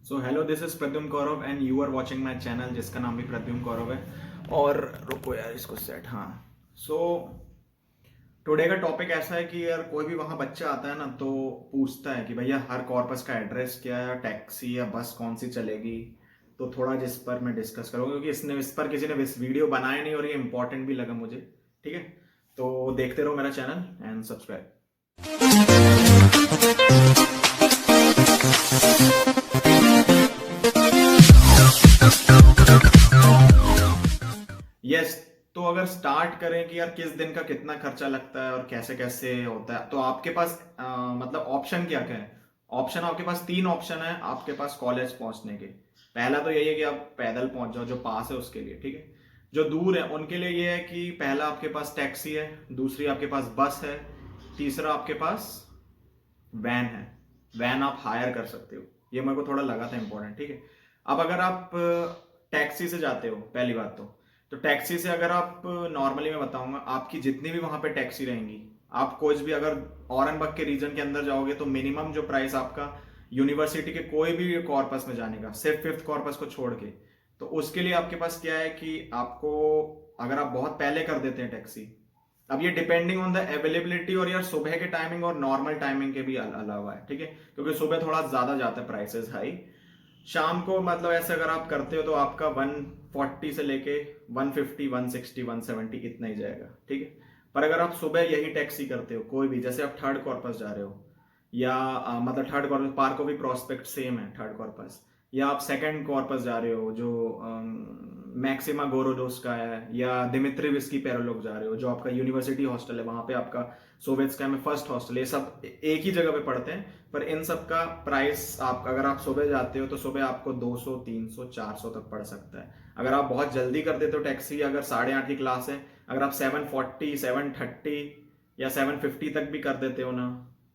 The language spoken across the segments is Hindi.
So hello, this is Pradyumna Kaurav and you are watching my channel जिसका नाम भी प्रद्युम्न कौरव है। और रुको यार इसको सेट। हाँ, सो टुडे का टॉपिक ऐसा है कि यार कोई भी वहाँ बच्चा आता है ना तो पूछता है कि भैया हर कॉर्पस का एड्रेस क्या है, टैक्सी या बस कौन सी चलेगी। तो थोड़ा जिस पर मैं डिस्कस करूँगा क्योंकि इस पर किसी ने वीडियो बनाया नहीं और ये इंपॉर्टेंट भी लगा मुझे। ठीक है, तो देखते रहो मेरा चैनल एंड सब्सक्राइब। यस, तो अगर स्टार्ट करें कि यार किस दिन का कितना खर्चा लगता है और कैसे कैसे होता है, तो आपके पास मतलब ऑप्शन क्या क्या है। ऑप्शन आपके पास तीन ऑप्शन है आपके पास कॉलेज पहुंचने के। पहला तो यही है कि आप पैदल पहुंच जाओ, जो पास है उसके लिए। ठीक है, जो दूर है उनके लिए ये है कि पहला आपके पास टैक्सी है, दूसरी आपके पास बस है, तीसरा आपके पास वैन है। वैन आप हायर कर सकते हो। ये मेरे को थोड़ा लगा था इंपॉर्टेंट। ठीक है, अब अगर आप टैक्सी से जाते हो, पहली बात तो टैक्सी से अगर आप नॉर्मली मैं बताऊंगा आपकी जितनी भी वहां पे टैक्सी रहेंगी, आप कुछ भी अगर औरंगबाग के रीजन के अंदर जाओगे तो मिनिमम जो प्राइस आपका यूनिवर्सिटी के कोई भी कॉर्पस में जाने का, सिर्फ फिफ्थ कॉर्पस को छोड़ के, तो उसके लिए आपके पास क्या है कि आपको, अगर आप बहुत पहले कर देते हैं टैक्सी, अब ये डिपेंडिंग ऑन द अवेलेबिलिटी और यार सुबह के टाइमिंग और नॉर्मल टाइमिंग के भी अलावा है। ठीक है, क्योंकि सुबह थोड़ा ज्यादा जाता है प्राइसेस हाई। शाम को मतलब ऐसे अगर आप करते हो तो आपका 140 से लेके 150 160 170 इतना ही जाएगा। ठीक है, पर अगर आप सुबह यही टैक्सी करते हो कोई भी, जैसे आप थर्ड कॉर्पस जा रहे हो या मतलब थर्ड कॉर्पस पार्क भी प्रोस्पेक्ट सेम है थर्ड कॉर्पस, या आप सेकंड कॉर्पस जा रहे हो जो मैक्सिमा गोरोडोस का है, या दिमित्री विस्की पेरोलोग जा रहे हो जो आपका यूनिवर्सिटी हॉस्टल है, वहां पे आपका सोवियतस्काय में फर्स्ट हॉस्टल, ये सब एक ही जगह पे पढ़ते हैं। पर इन सब का प्राइस, आप अगर आप सुबह जाते हो तो सुबह आपको 200 300 400 तक पड़ सकता है। अगर आप बहुत जल्दी कर देते हो टैक्सी, अगर 8:30 की क्लास है, अगर आप 740 730 या 750 तक भी कर देते हो ना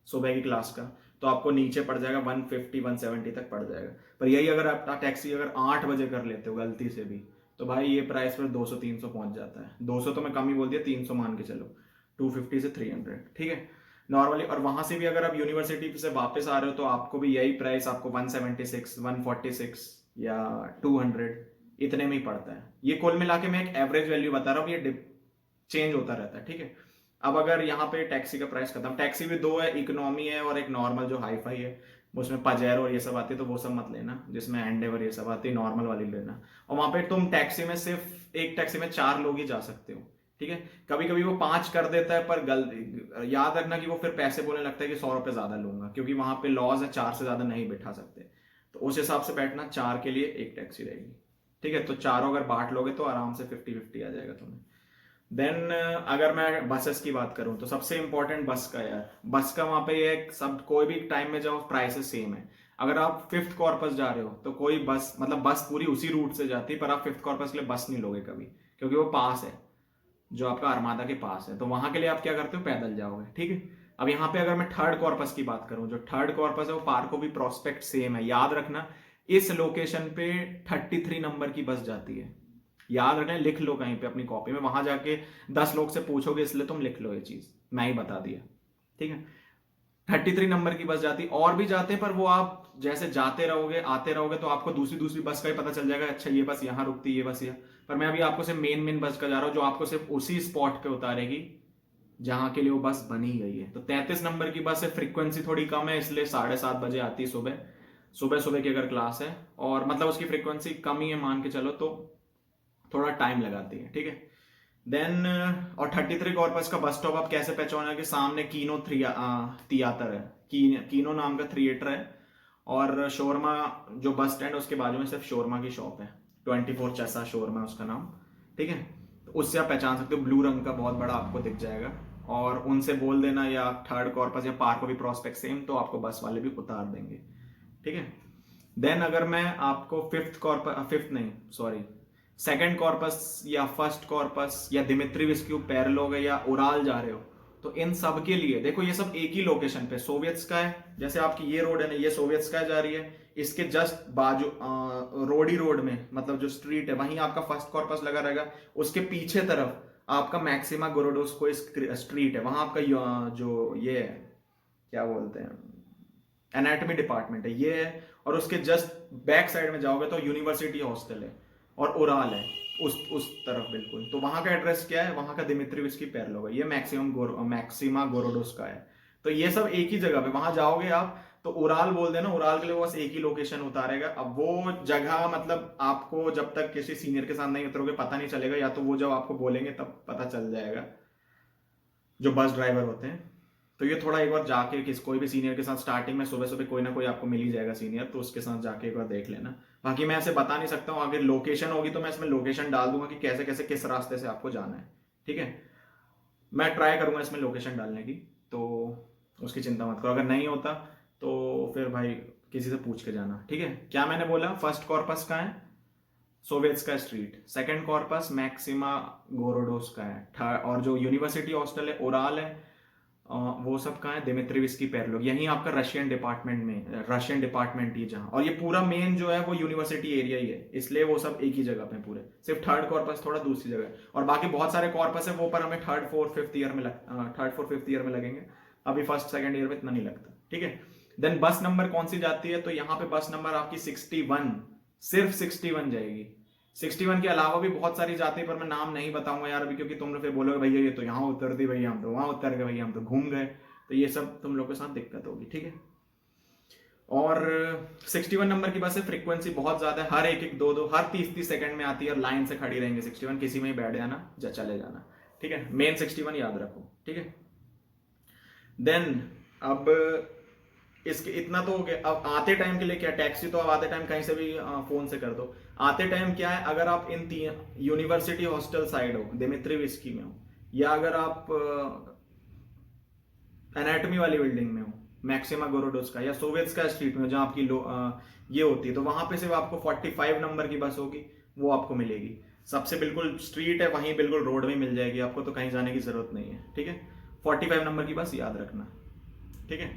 सुबह की क्लास का, तो आपको नीचे पड़ जाएगा 150 170 तक पड़ जाएगा। पर यही अगर आप टैक्सी अगर 8 बजे कर लेते हो गलती से भी, तो भाई ये प्राइस पर 200 300 पहुंच जाता है। 200 तो मैं कम ही बोल दिया, 300 मान के चलो, 250 से 300। ठीक है, नॉर्मली। और वहां से भी अगर आप यूनिवर्सिटी से वापस आ रहे हो तो आपको भी यही प्राइस, आपको 176 146 या 200 इतने में ही पड़ता है। ये कुल मिला के मैं एक एवरेज वैल्यू बता रहा हूँ, ये चेंज होता रहता है। ठीक है, अब अगर यहाँ पे टैक्सी का प्राइस खत्म, टैक्सी भी दो है, इकोनॉमी है और एक नॉर्मल जो हाई फाई है, उसमें पजेरो और ये सब आती है, तो वो सब मत लेना। जिसमें एंडेवर ये सब आती है, नॉर्मल वाली लेना। और वहां पे तुम टैक्सी में सिर्फ एक टैक्सी में 4 लोग ही जा सकते हो। ठीक है, कभी कभी वो 5 कर देता है, पर याद रखना कि वो फिर पैसे बोलने लगता है कि 100 रुपए ज्यादा लूंगा, क्योंकि वहां पे लॉज है 4 से ज्यादा नहीं बैठा सकते। तो उस हिसाब से बैठना, 4 के लिए एक टैक्सी रहेगी। ठीक है, तो चारों अगर बांट लोगे तो आराम से 50-50 आ जाएगा तुम्हें। देन अगर मैं बसेस की बात करूं तो सबसे इंपॉर्टेंट बस का, यार बस का वहां पे ये सब कोई भी टाइम में जाओ प्राइसेस सेम है। अगर आप फिफ्थ कॉर्पस जा रहे हो तो कोई बस, मतलब बस पूरी उसी रूट से जाती है, पर आप फिफ्थ कॉर्पस के लिए बस नहीं लोगे कभी, क्योंकि वो पास है, जो आपका अरमादा के पास है। तो वहां के लिए आप क्या करते हो, पैदल जाओगे। ठीक है, अब यहाँ पे अगर मैं थर्ड कॉर्पस की बात करूं, जो थर्ड कॉर्पस है वो पार्को भी प्रोस्पेक्ट सेम है। याद रखना, इस लोकेशन पे 33 नंबर की बस जाती है। याद रखना, लिख लो कहीं पे अपनी कॉपी में, वहां जाके 10 लोग से पूछोगे इसलिए तुम लिख लो ये चीज, मैं ही बता दिया। ठीक है, 33 नंबर की बस जाती, और भी जाते हैं, पर वो आप जैसे जाते रहोगे आते रहोगे तो आपको दूसरी दूसरी बस का ही पता चल जाएगा, अच्छा ये बस यहाँ रुकती है, ये बस यहाँ। पर मैं अभी आपको सिर्फ मेन बस का जा रहा हूँ, जो आपको सिर्फ उसी स्पॉट पे उतारेगी जहां के लिए वो बस बनी गई है। तो 33 नंबर की बस है, फ्रीक्वेंसी थोड़ी कम है, इसलिए 7:30 बजे आती है सुबह। सुबह सुबह की अगर क्लास है और मतलब उसकी फ्रीक्वेंसी कम ही है मान के चलो, तो थोड़ा टाइम लगाती है। ठीक है, देन और 33 कॉर्पस का बस स्टॉप आप कैसे पहचाना कि सामने कीनो थिएटर है, कीनो नाम का थिएटर है, और शोरमा जो बस स्टैंड है उसके बाजू में सिर्फ शोरमा की शॉप है, 24 चैसा शोरमा है उसका नाम। ठीक है, तो उससे आप पहचान सकते हो, ब्लू रंग का बहुत बड़ा आपको दिख जाएगा। और उनसे बोल देना, या थर्ड कॉर्पस या पार्क भी प्रोस्पेक्ट सेम, तो आपको बस वाले भी उतार देंगे। ठीक है, देन अगर मैं आपको फिफ्थ कॉर्पस, फिफ्थ नहीं सॉरी, सेकंड कॉर्पस या फर्स्ट कॉर्पस या दिमित्री विस्क्यू पेरलोग या उराल जा रहे हो, तो इन सब के लिए देखो ये सब एक ही लोकेशन पे सोवियतस्काय, जैसे आपकी ये रोड है ना, ये सोवियतस्काय जा रही है, इसके जस्ट बाजू रोडी रोड में, मतलब जो स्ट्रीट है वहीं आपका फर्स्ट कॉर्पस लगा रहेगा। उसके पीछे तरफ आपका मैक्सिमा गोरोडोस्को स्ट्रीट है, वहां आपका जो ये है, क्या बोलते हैं, एनाटॉमी डिपार्टमेंट है ये है। और उसके जस्ट बैक साइड में जाओगे तो यूनिवर्सिटी हॉस्टल है और उराल है उस तरफ बिल्कुल। तो वहां का एड्रेस क्या है, वहां का दिमित्रिवस्की पेरलोव है, ये मैक्सिमा गोरोडोस का है। तो ये सब एक ही जगह पे, वहां जाओगे आप तो उराल बोल देना, उराल के लिए बस एक ही लोकेशन उतारेगा। अब वो जगह मतलब आपको जब तक किसी सीनियर के साथ नहीं उतरोगे पता नहीं चलेगा, या तो वो जब आपको बोलेंगे तब पता चल जाएगा, जो बस ड्राइवर होते हैं। तो ये थोड़ा एक बार जाके कोई भी सीनियर के साथ स्टार्टिंग में सुबह सुबह कोई ना कोई आपको मिल ही जाएगा सीनियर, तो उसके साथ जाके एक बार देख लेना। बाकी मैं ऐसे बता नहीं सकता हूँ, अगर लोकेशन होगी तो मैं इसमें लोकेशन डाल दूंगा कि कैसे कैसे किस रास्ते से आपको जाना है, ठीक है। मैं ट्राई करूंगा इसमें लोकेशन डालने की, तो उसकी चिंता मत करो। अगर नहीं होता तो फिर भाई किसी से पूछ के जाना, ठीक है। क्या मैंने बोला, फर्स्ट कॉर्पस का है सोवियत्स्का स्ट्रीट, सेकंड कॉर्पस मैक्सिमा गोरोडोस का है, थर्ड और जो यूनिवर्सिटी हॉस्टल है ओराल है, वो सब कहाँ है, दिमित्रिवस्की पेरलोव, यही आपका रशियन डिपार्टमेंट ही जहाँ। और ये पूरा मेन जो है वो यूनिवर्सिटी एरिया ही है, इसलिए वो सब एक ही जगह पे पूरे। सिर्फ थर्ड कॉर्पस थोड़ा दूसरी जगह है, और बाकी बहुत सारे कॉर्पस है वो पर हमें थर्ड फोर्थ फिफ्थ ईयर में लगेंगे। अभी फर्स्ट सेकंड ईयर में इतना नहीं लगता, ठीक है। देन बस नंबर कौन सी जाती है, तो यहाँ पे बस नंबर आपकी 61, सिर्फ 61 जाएगी। 61 के अलावा भी बहुत सारी जाती है, पर मैं नाम नहीं बताऊंगा यार अभी, क्योंकि तुम लोग फिर बोलोगे भैया ये तो यहाँ उतर दी, भैया हम तो वहां उतर गए, भैया हम तो घूम गए, तो ये सब तुम लोग के साथ दिक्कत होगी, ठीक है। और 61 नंबर की बस है, फ्रीक्वेंसी बहुत ज्यादा है, हर एक दो दो हर 30 सेकंड में आती है, और लाइन से खड़ी रहेंगे 61, किसी में ही बैठ जाना चले जाना, ठीक है। मेन 61 याद रखो, ठीक है। देन अब इसके इतना तो हो गया। अब आते टाइम के लिए क्या, टैक्सी तो अब आते टाइम कहीं से भी फोन से कर दो। आते टाइम क्या है, अगर आप इन तीन यूनिवर्सिटी हॉस्टल साइड हो, दिमित्रिवस्की में हो, या अगर आप एनाटॉमी वाली बिल्डिंग में हो मैक्सिमा गोरोडोस का, या सोवियत्स्का स्ट्रीट में जहां आपकी ये होती है, तो वहां पे सिर्फ आपको 45 नंबर की बस होगी, वो आपको मिलेगी। सबसे बिल्कुल स्ट्रीट है वहीं, बिल्कुल रोड में मिल जाएगी आपको, तो कहीं जाने की जरूरत नहीं है, ठीक है। 45 नंबर की बस याद रखना, ठीक है।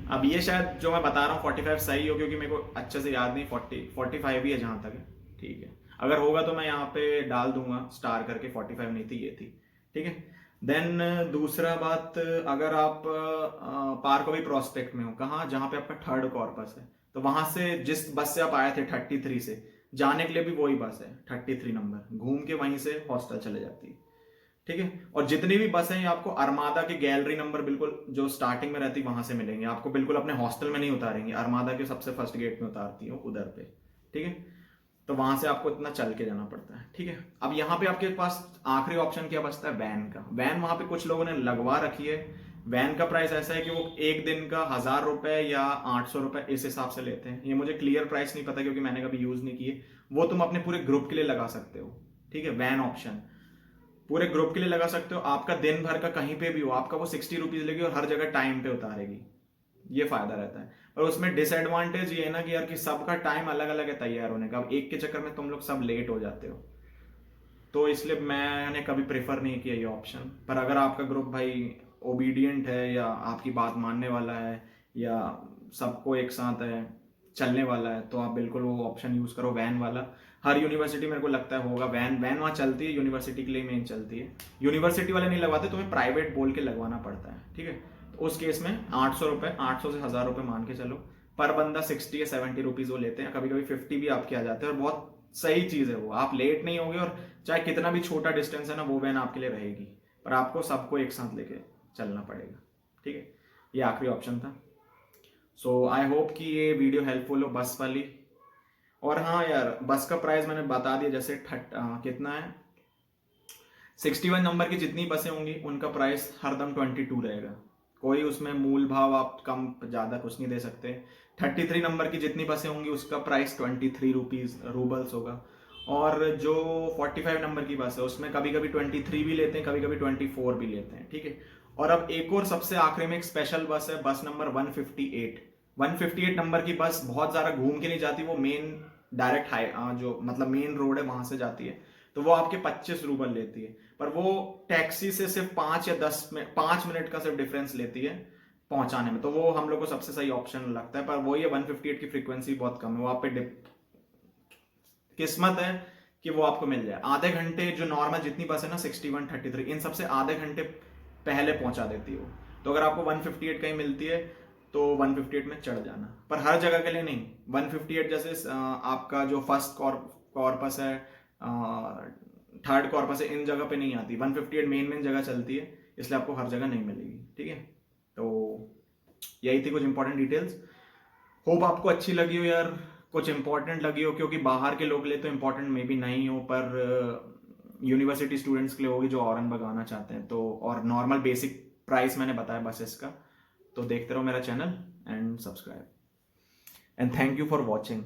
अब ये शायद जो मैं बता रहा हूँ 45 सही हो, क्योंकि मेरे को अच्छे से याद नहीं, 45 ही है जहां तक है, ठीक है। अगर होगा तो मैं यहाँ पे डाल दूंगा स्टार करके, 45 नहीं थी ये थी, ठीक है। देन दूसरा बात, अगर आप पार्कवी प्रोस्पेक्ट में हो, कहाँ, जहाँ पे आपका थर्ड कॉर्पस है, तो वहां से जिस बस से आप आए थे 33 से, जाने के लिए भी वही बस है 33 नंबर, घूम के वहीं से हॉस्टल चले जाती है, ठीक है। और जितनी भी बसें आपको अरमादा के गैलरी नंबर बिल्कुल जो स्टार्टिंग में रहती वहां से मिलेंगे आपको, बिल्कुल अपने हॉस्टल में नहीं उतारेंगे, अरमादा के सबसे फर्स्ट गेट में उतारती है उधर पे, ठीक है। तो वहां से आपको इतना चल के जाना पड़ता है, ठीक है। अब यहाँ पे आपके पास आखिरी ऑप्शन क्या बचता है, वैन का। वैन वहां पे कुछ लोगों ने लगवा रखी है। वैन का प्राइस ऐसा है कि वो एक दिन का 1000 रुपए या 800 रुपए इस हिसाब से लेते हैं। ये मुझे क्लियर प्राइस नहीं पता क्योंकि मैंने कभी यूज नहीं किए। वो तुम अपने पूरे ग्रुप के लिए लगा सकते हो, ठीक है। वैन ऑप्शन पूरे ग्रुप के लिए लगा सकते हो, आपका दिन भर का कहीं पे भी हो, आपका वो 60 रुपीज लेगी और हर जगह टाइम पे उतारेगी, ये फायदा रहता है। और उसमें डिसएडवांटेज ये है ना कि यार कि सबका टाइम अलग अलग है तैयार होने का, अब एक के चक्कर में तुम लोग सब लेट हो जाते हो, तो इसलिए मैंने कभी प्रेफर नहीं किया ये ऑप्शन। पर अगर आपका ग्रुप भाई ओबीडियंट है या आपकी बात मानने वाला है या सबको एक साथ है चलने वाला है, तो आप बिल्कुल वो ऑप्शन यूज करो, वैन वाला। हर यूनिवर्सिटी मेरे को लगता है होगा वैन वहां चलती है, यूनिवर्सिटी के लिए मेन चलती है। यूनिवर्सिटी वाले नहीं लगवाते, तुम्हें प्राइवेट बोल के लगवाना पड़ता है, ठीक है। तो उस केस में 800 रुपए, 800 से 1000 रुपए मान के चलो, पर बंदा 60 या 70 रुपीज वो लेते हैं, कभी कभी 50 भी आपके आ जाते हैं। और बहुत सही चीज है वो, आप लेट नहीं होगे, और चाहे कितना भी छोटा डिस्टेंस है ना, वो वैन आपके लिए रहेगी। पर आपको सबको एक साथ लेके चलना पड़ेगा, ठीक है। ये आखिरी ऑप्शन था। सो आई होप कि ये वीडियो हेल्पफुल हो बस वाली। और हाँ यार, बस का प्राइस मैंने बता दिया, जैसे कितना है, 61 नंबर की जितनी बसें होंगी उनका प्राइस हरदम 22 रहेगा, कोई उसमें मूल भाव आप कम ज्यादा कुछ नहीं दे सकते। 33 नंबर की जितनी बसें होंगी उसका प्राइस 23 रुपीज रूबल्स होगा। और जो 45 नंबर की बस है उसमें कभी कभी 23 भी लेते हैं, कभी कभी 24 भी लेते हैं, ठीक है। और अब एक और सबसे आखिरी में एक स्पेशल बस है, बस नंबर 158 नंबर की बस बहुत ज्यादा घूम के नहीं जाती, वो मेन डायरेक्ट जो मतलब मेन रोड है वहां से जाती है, तो वो आपके 25 रूबल लेती है। पर वो टैक्सी से सिर्फ 5 मिनट का सिर्फ डिफरेंस लेती है पहुंचाने में, तो वो हम लोग को सबसे सही ऑप्शन लगता है। पर वो ये 158 की फ्रीक्वेंसी बहुत कम है, वो आप पे किस्मत है कि वो आपको मिल जाए। आधे घंटे जो नॉर्मल जितनी बस है ना 61, 33 इन सबसे आधे घंटे पहले पहुंचा देती है वो। तो अगर आपको 158 कहीं मिलती है तो 158 में चढ़ जाना, पर हर जगह के लिए नहीं। 158 जैसे आपका जो फर्स्ट कॉर्पस है, थर्ड कॉर्पस है, इन जगह पे नहीं आती। 158 मेन मेन जगह चलती है, इसलिए आपको हर जगह नहीं मिलेगी। ठीक है, तो यही थी कुछ इंपॉर्टेंट डिटेल्स। होप आपको अच्छी लगी हो यार, कुछ इंपॉर्टेंट लगी हो, क्योंकि बाहर के लोग लिए तो इंपॉर्टेंट मे बी नहीं हो, पर यूनिवर्सिटी स्टूडेंट्स के लिए होगी जो औरंगाबाद आना चाहते हैं। तो और नॉर्मल बेसिक प्राइस मैंने बताया बसेस का। तो देखते रहो मेरा channel and subscribe, and thank you for watching.